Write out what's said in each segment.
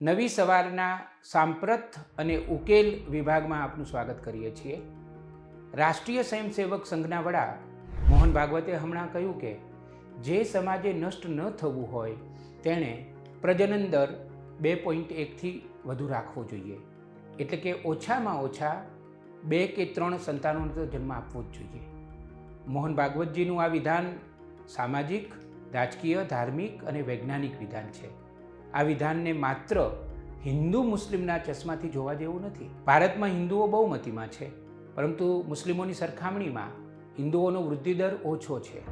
નવી સવારના સાંપ્રત અને ઉકેલ વિભાગમાં આપનું સ્વાગત કરીએ છીએ. રાષ્ટ્રીય સ્વયંસેવક સંઘના વડા મોહન ભાગવતે હમણાં કહ્યું કે જે સમાજે નષ્ટ ન થવું હોય તેણે પ્રજનન દર 2.1થી વધુ રાખવો જોઈએ. એટલે કે ઓછામાં ઓછા 2 કે 3 સંતાનોને તો જન્મ આપવો જ જોઈએ. મોહન ભાગવતજીનું આ વિધાન સામાજિક, રાજકીય, ધાર્મિક અને વૈજ્ઞાનિક વિધાન છે. આ વિધાનને માત્ર હિન્દુ મુસ્લિમના ચશ્માથી જોવા જેવું નથી. ભારતમાં હિન્દુઓ બહુમતીમાં છે, પરંતુ મુસ્લિમોની સરખામણીમાં હિન્દુઓનો વૃદ્ધિદર ઓછો છે.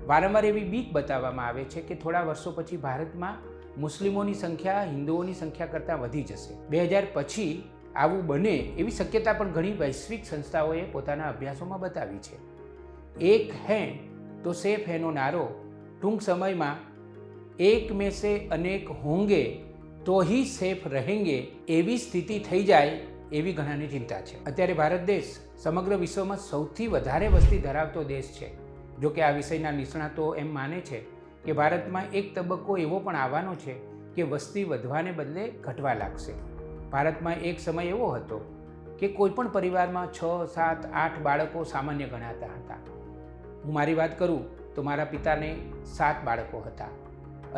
વારંવાર એવી બીક બતાવવામાં આવે છે કે થોડા વર્ષો પછી ભારતમાં મુસ્લિમોની સંખ્યા હિન્દુઓની સંખ્યા કરતાં વધી જશે. 2000 પછી આવું બને એવી શક્યતા પણ ઘણી વૈશ્વિક સંસ્થાઓએ પોતાના અભ્યાસોમાં બતાવી છે. એક હૈ તો સેફ હૈનો નારો ટૂંક સમયમાં એક મેં સે અનેક હોંગે તો ही સેફ રહેંગે એવી સ્થિતિ થઈ જાય એવી ઘણાની ચિંતા છે. અત્યારે ભારત દેશ સમગ્ર વિશ્વમાં સૌથી વધારે વસ્તી ધરાવતો દેશ છે. જો કે આ વિષયના નિષ્ણાતો એમ માને છે કે ભારતમાં એક તબક્કો એવો પણ આવવાનો છે કે વસ્તી વધવાને બદલે ઘટવા લાગશે. ભારતમાં એક સમય એવો હતો કે કોઈપણ પરિવારમાં 6, 7, 8 બાળકો સામાન્ય ગણાતા હતા. હું મારી વાત કરું તો મારા પિતાને 7 બાળકો હતા.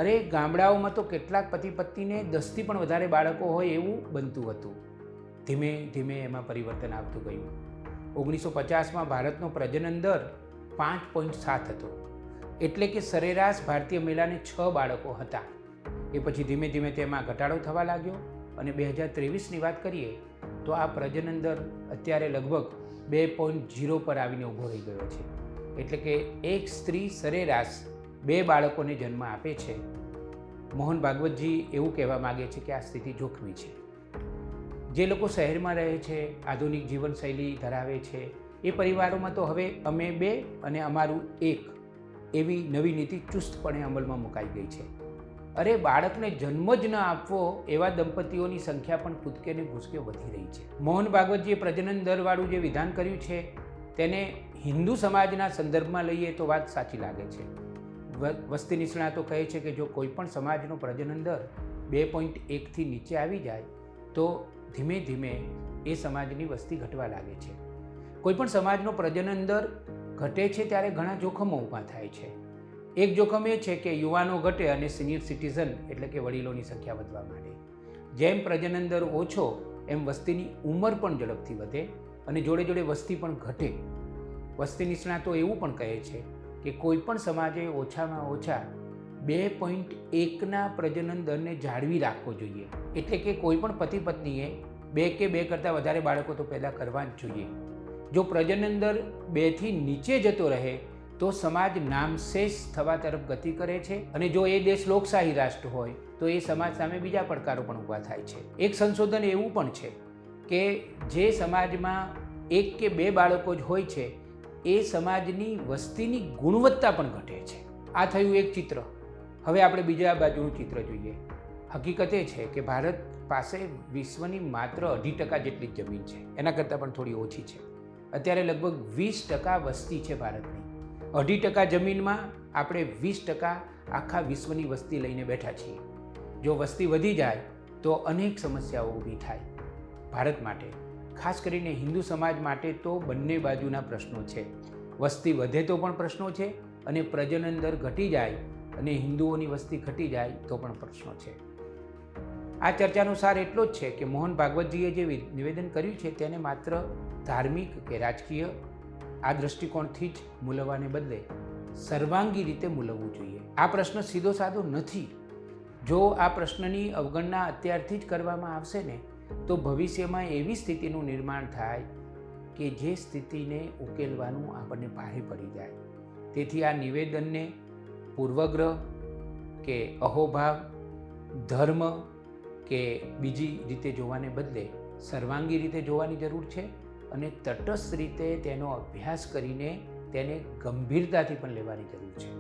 અરે ગામડાઓમાં તો કેટલાક પતિ પત્નીને 10થી પણ વધારે બાળકો હોય એવું બનતું હતું. ધીમે ધીમે એમાં પરિવર્તન આવતું ગયું. 1950માં ભારતનો પ્રજનન દર 5.7 હતો. એટલે કે સરેરાશ ભારતીય મહિલાને 6 બાળકો હતા. એ પછી ધીમે ધીમે તેમાં ઘટાડો થવા લાગ્યો અને 2023ની વાત કરીએ તો આ પ્રજનન દર અત્યારે લગભગ 2.0 પર આવીને ઊભો રહી ગયો છે. એટલે કે એક સ્ત્રી સરેરાશ 2 બાળકોને જન્મ આપે છે. મોહન ભાગવતજી એવું કહેવા માગે છે કે આ સ્થિતિ જોખમી છે. જે લોકો શહેરમાં રહે છે, આધુનિક જીવનશૈલી ધરાવે છે, એ પરિવારોમાં તો હવે અમે 2 અને અમારું 1 એવી નવી નીતિ ચુસ્તપણે અમલમાં મુકાઈ ગઈ છે. અરે બાળકને જન્મ જ ન આપવો એવા દંપતીઓની સંખ્યા પણ કૂદકે ને ભૂસકે વધી રહી છે. મોહન ભાગવતજીએ પ્રજનન દરવાળું જે વિધાન કર્યું છે તેને હિન્દુ સમાજના સંદર્ભમાં લઈએ તો વાત સાચી લાગે છે. વસ્તી નિષ્ણાતો કહે છે કે જો કોઈ પણ સમાજનો પ્રજનન દર 2.1થી નીચે આવી જાય તો ધીમે ધીમે એ સમાજની વસ્તી ઘટવા લાગે છે. કોઈપણ સમાજનો પ્રજનન દર ઘટે છે ત્યારે ઘણા જોખમો ઊભા થાય છે. એક જોખમ એ છે કે યુવાનો ઘટે અને સિનિયર સિટીઝન એટલે કે વડીલોની સંખ્યા વધવા માંડે. જેમ પ્રજનન દર ઓછો એમ વસ્તીની ઉંમર પણ ઝડપથી વધે અને જોડે જોડે વસ્તી પણ ઘટે. વસ્તી નિષ્ણાતો એવું પણ કહે છે કે કોઈપણ સમાજે ઓછામાં ઓછા 2.1ના પ્રજનન દરને જાળવી રાખવો જોઈએ. એટલે કે કોઈપણ પતિ પત્નીએ 2 કે 2 કરતાં વધારે બાળકો તો પેદા કરવા જ જોઈએ. જો પ્રજનન દર 2થી નીચે જતો રહે તો સમાજ નામશેષ થવા તરફ ગતિ કરે છે અને જો એ દેશ લોકશાહી રાષ્ટ્ર હોય તો એ સમાજ સામે બીજા પડકારો પણ ઊભા થાય છે. એક સંશોધન એવું પણ છે કે જે સમાજમાં 1 કે 2 બાળકો જ હોય છે એ સમાજની વસ્તીની ગુણવત્તા પણ ઘટે છે. આ થયું એક ચિત્ર. હવે આપણે બીજા બાજુનું ચિત્ર જોઈએ. હકીકત એ છે કે ભારત પાસે વિશ્વની માત્ર 2% જેટલી જ જમીન છે. એના કરતાં પણ થોડી ઓછી છે. અત્યારે લગભગ 20% વસ્તી છે ભારતની. 2% જમીનમાં આપણે 20% આખા વિશ્વની વસ્તી લઈને બેઠા છીએ. જો વસ્તી વધી જાય તો અનેક સમસ્યાઓ ઊભી થાય. ભારત માટે ખાસ કરીને હિન્દુ સમાજ માટે તો બંને બાજુના પ્રશ્નો છે. વસ્તી વધે તો પણ પ્રશ્નો છે અને પ્રજનન દર ઘટી જાય અને હિન્દુઓની વસ્તી ઘટી જાય તો પણ પ્રશ્નો છે. આ ચર્ચાનો સાર એટલો જ છે કે મોહન ભાગવતજીએ જે નિવેદન કર્યું છે તેને માત્ર ધાર્મિક કે રાજકીય આ દૃષ્ટિકોણથી જ મૂલવવાને બદલે સર્વાંગી રીતે મૂલવવું જોઈએ. આ પ્રશ્ન સીધો સાધો નથી. જો આ પ્રશ્નની અવગણના અત્યારથી જ કરવામાં આવશે ને તો ભવિષ્યમાં એવી સ્થિતિનું નિર્માણ થાય કે જે સ્થિતિને ઉકેલવાનું આપણને ભારે પડી જાય. તેથી આ નિવેદનને પૂર્વગ્રહ કે અહોભાવ, ધર્મ કે બીજી રીતે જોવાને બદલે સર્વાંગી રીતે જોવાની જરૂર છે અને તટસ્થ રીતે તેનો અભ્યાસ કરીને તેને ગંભીરતાથી પણ લેવાની જરૂર છે.